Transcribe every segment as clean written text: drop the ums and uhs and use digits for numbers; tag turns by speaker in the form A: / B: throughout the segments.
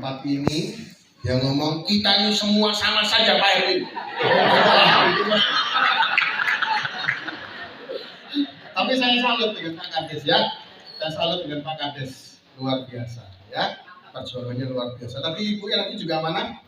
A: tempat ini yang ngomong kita ini semua sama saja Pak Erwin. Tapi saya salut dengan Pak Kades ya. Saya salut dengan Pak Kades, luar biasa ya. Perjuangannya luar biasa. Tapi Ibu yang nanti juga mana?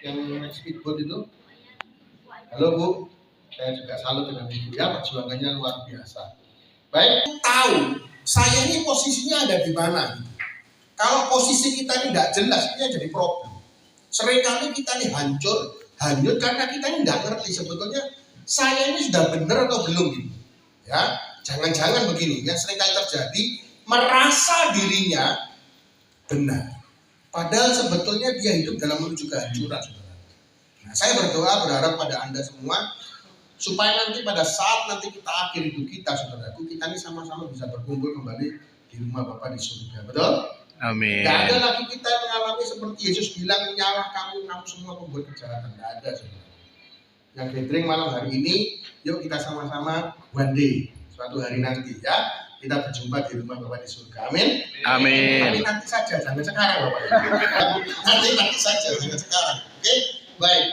A: Yang speedboat itu. Halo Bu, saya juga salut dengan Ibu ya. Perjuangannya luar biasa. Baik, tahu saya ini posisinya ada di mana? Kalau posisi kita ini tidak jelas, ini jadi problem. Seringkali kita ini hanyut karena kita ini tidak ngerti sebetulnya saya ini sudah benar atau belum gitu. Ya, jangan-jangan begini ya, seringkali terjadi merasa dirinya benar. Padahal sebetulnya dia hidup dalam menuju kehancuran, saudara. Nah, saya berdoa berharap pada Anda semua supaya nanti pada saat nanti kita akhir hidup kita, saudaraku, kita ini sama-sama bisa berkumpul kembali di rumah Bapa di surga. Betul?
B: Amin.
A: Tidak ada lagi kita yang mengalami seperti Yesus bilang, nyalah kamu semua pembuat kejahatan. Tidak ada, saudara. Yang gathering malam hari ini, yuk kita sama-sama one day, suatu hari nanti ya, kita berjumpa di rumah Bapa di surga. Amin.
B: Amin.
A: Tapi nanti saja, jangan sekarang Bapak. nanti saja, jangan sekarang. Oke, baik.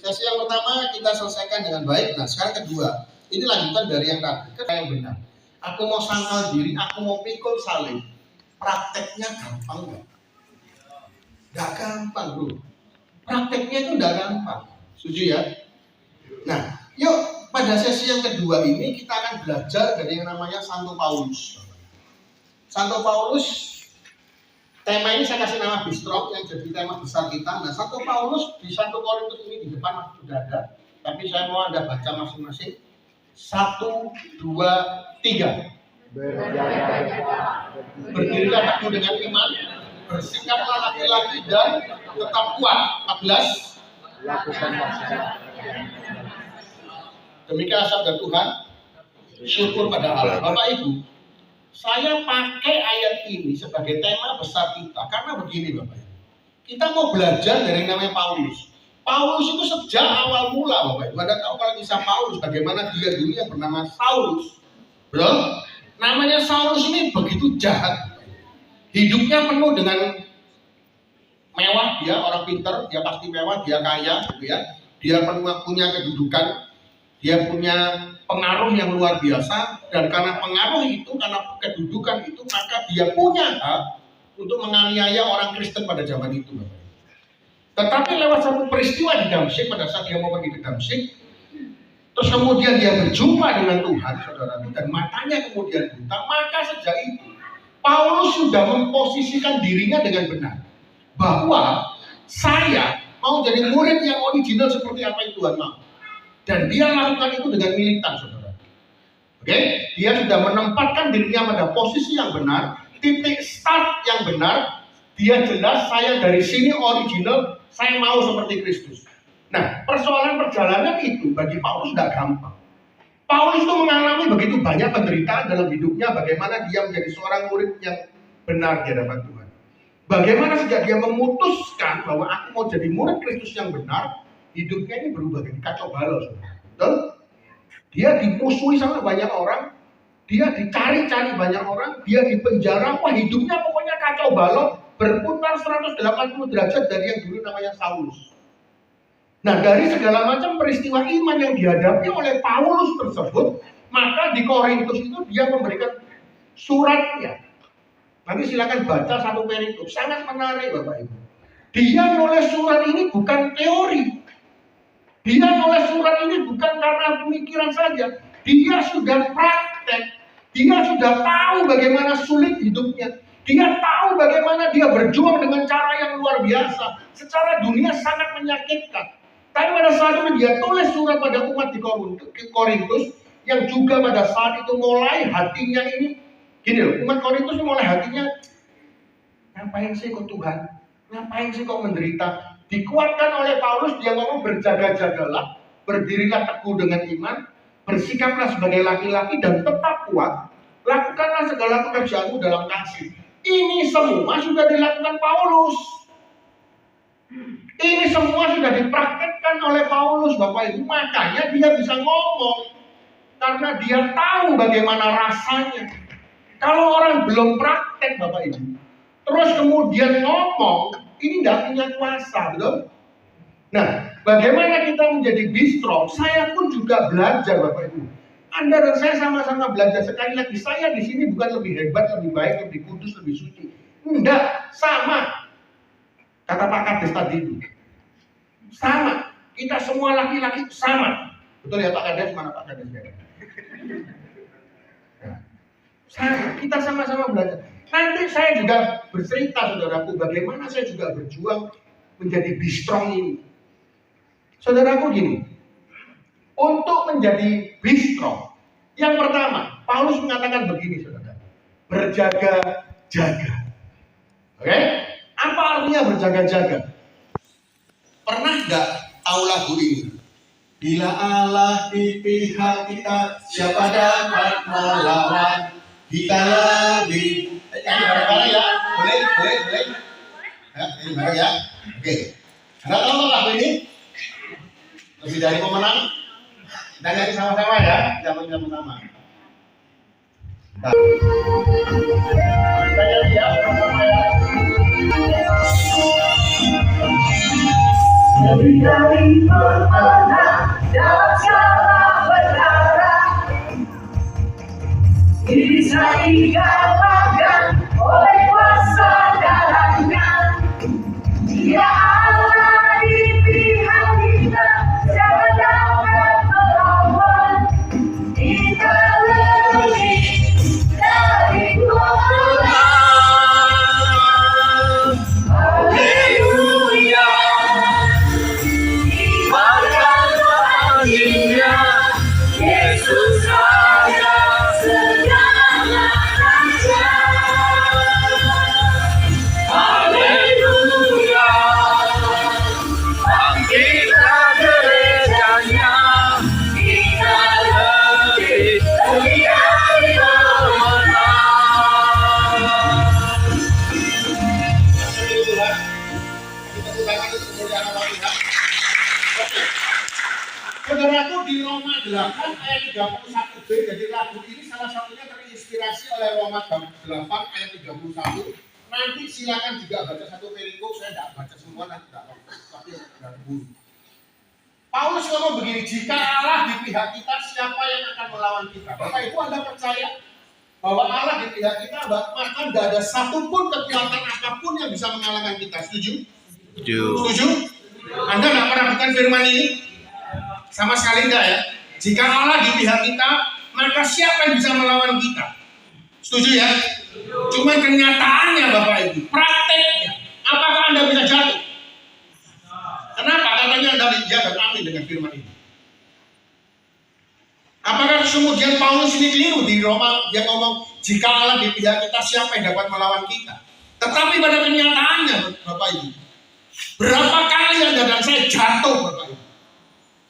A: Sesi yang pertama kita selesaikan dengan baik. Nah, sekarang kedua, ini lanjutan dari yang tadi. Yang benar. Aku mau sangkal diri, aku mau pikul salib. Prakteknya gampang nggak? Nggak gampang bro. Prakteknya itu nggak gampang. Setuju ya? Nah, yuk pada sesi yang kedua ini kita akan belajar dari yang namanya Santo Paulus. Santo Paulus, tema ini saya kasih nama Bistrok yang jadi tema besar kita. Nah, Santo Paulus di Santo Korintus ini di depan sudah ada, tapi saya mau Anda baca masing-masing. 1, 2, 3. Berdirilah teguh dengan iman, bersikaplah laki-laki dan tetap kuat. 14. Demikian sabda Tuhan. Syukur pada Allah. Bapak Ibu, saya pakai ayat ini sebagai tema besar kita karena begini Bapak Ibu. Kita mau belajar dari namanya Paulus. Paulus itu sejak awal mula Bapak Ibu. Anda tahu kalau kisah Paulus bagaimana dia dulu yang bernama Saulus. Betul? Namanya Saulus ini begitu jahat. Hidupnya penuh dengan mewah, dia orang pintar, dia pasti mewah, dia kaya, gitu ya. Dia punya kedudukan, dia punya pengaruh yang luar biasa, dan karena pengaruh itu, karena kedudukan itu, maka dia punya hak untuk menganiaya orang Kristen pada zaman itu. Tetapi lewat satu peristiwa di Damsyik, pada saat dia mau pergi ke Damsyik, terus kemudian dia berjumpa dengan Tuhan, saudara, dan matanya kemudian buta, maka sejak itu Paulus sudah memposisikan dirinya dengan benar bahwa saya mau jadi murid yang original seperti apa yang Tuhan mau. Dan dia lakukan itu dengan militan, saudara. Oke, dia sudah menempatkan dirinya pada posisi yang benar, titik start yang benar. Dia jelas saya dari sini original, saya mau seperti Kristus. Nah, persoalan perjalanan itu bagi Paulus tidak gampang. Paulus itu mengalami begitu banyak penderitaan dalam hidupnya, bagaimana dia menjadi seorang murid yang benar di hadapan Tuhan. Bagaimana sejak dia memutuskan bahwa aku mau jadi murid Kristus yang benar, hidupnya ini berubah jadi kacau balau. Betul? Dia dimusuhi sama banyak orang, dia dicari-cari banyak orang, dia dipenjara, wah hidupnya pokoknya kacau balau, berputar 180 derajat dari yang dulu namanya Saulus. Nah, dari segala macam peristiwa iman yang dihadapi oleh Paulus tersebut, maka di Korintus itu dia memberikan suratnya. Nanti silakan baca satu perikop, sangat menarik Bapak Ibu. Dia nulis surat ini bukan teori. Dia nulis surat ini bukan karena pemikiran saja. Dia sudah praktek. Dia sudah tahu bagaimana sulit hidupnya. Dia tahu bagaimana dia berjuang dengan cara yang luar biasa. Secara dunia sangat menyakitkan. Tapi pada saat itu dia tulis surat pada umat di Korintus yang juga pada saat itu mulai hatinya ini gini loh, umat Korintus mulai hatinya ngapain sih kok Tuhan? Ngapain sih kok menderita? Dikuatkan oleh Paulus, dia ngomong berjaga-jagalah, berdirilah teguh dengan iman, bersikaplah sebagai laki-laki dan tetap kuat, lakukanlah segala pekerjaanmu dalam kasih. Ini semua sudah dilakukan Paulus. Ini semua sudah dipraktekkan oleh Paulus, Bapak Ibu. Makanya dia bisa ngomong. Karena dia tahu bagaimana rasanya. Kalau orang belum praktek, Bapak Ibu, terus kemudian ngomong, ini tidak punya kuasa, betul? Nah, bagaimana kita menjadi bistro? Saya pun juga belajar, Bapak Ibu. Anda dan saya sama-sama belajar. Sekali lagi, saya di sini bukan lebih hebat, lebih baik, lebih kudus, lebih suci. Enggak, sama. Kata Pak Kades tadi itu. Sama. Kita semua laki-laki sama. Betul ya Pak Kades? Mana Pak Kades? Sama. Kita sama-sama belajar. Nanti saya juga bercerita, saudaraku, bagaimana saya juga berjuang menjadi bistrong ini. Saudaraku gini, untuk menjadi bistro, yang pertama, Paulus mengatakan begini, saudara, berjaga-jaga. Oke? Apa artinya berjaga-jaga? Pernah nggak tahu lagu ini? Bila Allah di pihak kita, siapa dapat melawan? Kita lebih. Bareng-bareng ya, boleh. Ya, ini bareng ya. Oke. Anda tahu lagu ini? Lebih dari pemenang. Kita nyanyi sama-sama ya, jangan sama-sama. Kita nyanyi ya, sama-sama ya.
B: Lebih dari pemenang dalam segala perkara, bisa digalakkan oleh kuasa darahnya. Dia Allah di pihak kita, siapa dapat melawan? Kita lebih dari pemenang. Haleluya. Yesus Raja segala raja. Haleluya. Bangkitlah gerejanya, kita lebih dari pemenang.
A: Kita ulangi kemuliaan Allah Tuhan. Saudaraku, di Roma 8 ayat 31b, jadi lagu ini salah satunya terinspirasi oleh Roma 8 ayat 31. Nanti silakan juga baca satu perikop, saya tidak baca semua, nanti tidak apa-apa, tapi tidak dulu. Paulus ngomong begini, jika Allah di pihak kita, siapa yang akan melawan kita? Bapak Ibu, Anda percaya bahwa Allah di pihak kita, maka tidak ada satupun kekuatan apapun yang bisa mengalahkan kita. Setuju? Setuju? Anda nggak meragukan firman ini? Sama sekali enggak ya? Jika Allah di pihak kita, maka siapa yang bisa melawan kita? Setuju ya? Cuma kenyataannya Bapak Ibu, prakteknya, apakah Anda bisa jatuh? Kenapa? Katanya Anda ya dan amin dengan firman ini. Apakah kemudian Paulus ini keliru di Roma? Dia ngomong, jika Allah di pihak kita, siapa yang dapat melawan kita? Tetapi pada kenyataannya Bapak Ibu, berapa kali Anda dan saya jatuh Bapak Ibu?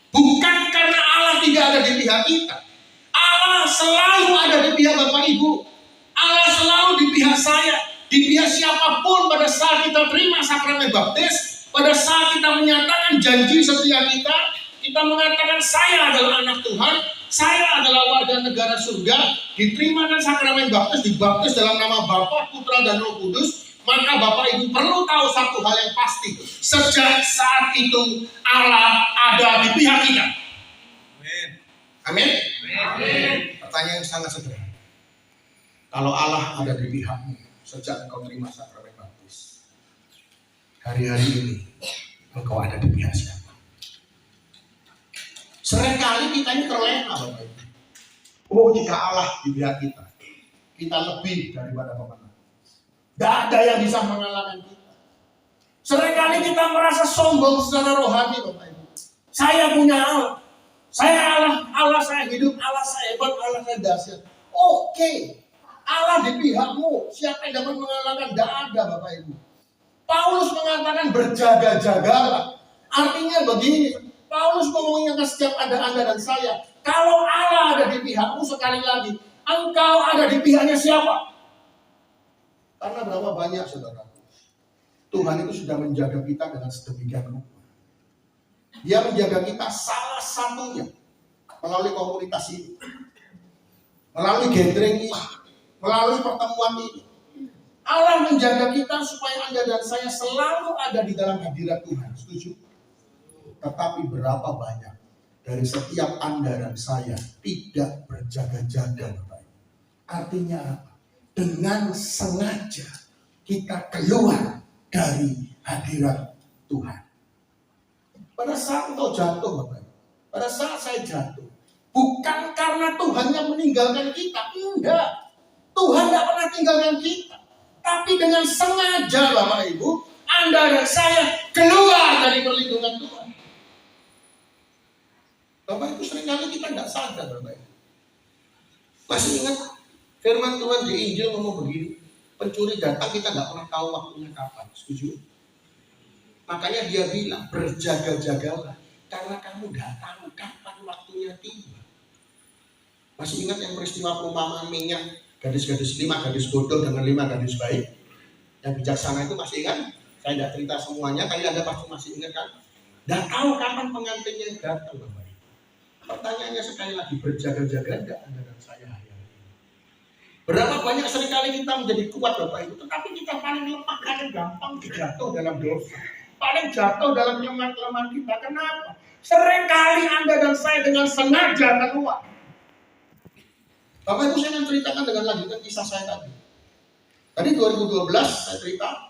A: Bukan karena Allah tidak ada di pihak kita. Allah selalu ada di pihak Bapak Ibu. Allah selalu di pihak saya, di pihak siapapun pada saat kita terima sakramen baptis, pada saat kita menyatakan janji setia kita, kita mengatakan saya adalah anak Tuhan, saya adalah warga negara surga, diterima dan sakramen baptis, dibaptis dalam nama Bapa, Putra dan Roh Kudus. Maka Bapak Ibu perlu tahu satu hal yang pasti. Sejak saat itu Allah ada di pihak kita. Amin. Amin. Pertanyaan yang sangat sederhana. Kalau Allah ada di pihakmu sejak engkau terima sakramen baptis, hari-hari ini engkau ada di pihak siapa? Seringkali kita ini terlena Bapak Ibu. Oh, jika Allah di pihak kita, kita lebih daripada pemenang. Tidak ada yang bisa mengalahkan kita. Seringkali kita merasa sombong secara rohani Bapak Ibu. Saya punya Allah. Saya Allah saya hidup, Allah saya hebat, Allah saya dahsyat. Oke. Allah di pihakmu. Siapa yang dapat mengalahkan? Tidak ada Bapak Ibu. Paulus mengatakan berjaga-jagalah. Artinya begini. Paulus mengingatkan setiap ada Anda dan saya. Kalau Allah ada di pihakmu, sekali lagi, engkau ada di pihaknya siapa? Karena berapa banyak saudara, Tuhan itu sudah menjaga kita dengan sedemikian rupa. Dia menjaga kita salah satunya melalui komunitas ini, melalui gathering ini, melalui pertemuan ini. Allah menjaga kita supaya Anda dan saya selalu ada di dalam hadirat Tuhan. Setuju? Tetapi berapa banyak dari setiap Anda dan saya tidak berjaga-jaga, Bapak? Artinya apa? Dengan sengaja kita keluar dari hadirat Tuhan. Pada saat engkau jatuh, Bapak, pada saat saya jatuh, bukan karena Tuhan yang meninggalkan kita, enggak. Tuhan tidak pernah tinggalkan kita. Tapi dengan sengaja, Bapak Ibu, Anda dan saya keluar dari perlindungan Tuhan. Bapak Ibu, seringkali kita tidak sadar, Bapak Ibu. Masih ingat firman Tuhan di Injil ngomong begini, pencuri datang kita tidak pernah tahu waktunya kapan. Setuju? Makanya dia bilang berjaga-jagalah, karena kamu tidak tahu kapan waktunya tiba. Masih ingat yang peristiwa perumpamaan minyak, gadis-gadis 5 gadis bodoh dengan 5 gadis baik? Yang bijaksana itu masih ingat? Saya tidak cerita semuanya, tapi Anda pasti masih ingat kan? Tidak tahu kapan pengantinnya datang, Bapak. Pertanyaannya sekali lagi, berjaga-jaga tidak Anda dan saya hari ini? Berapa banyak seringkali kita menjadi kuat, Bapak Ibu, tetapi kita paling lemah karena gampang jatuh dalam dosa. Paling jatuh dalam kelemahan kita. Kenapa? Seringkali Anda dan saya dengan sengaja keluar. Bapak Ibu, saya akan ceritakan dengan lanjutan kisah saya tadi. Tadi 2012 saya cerita,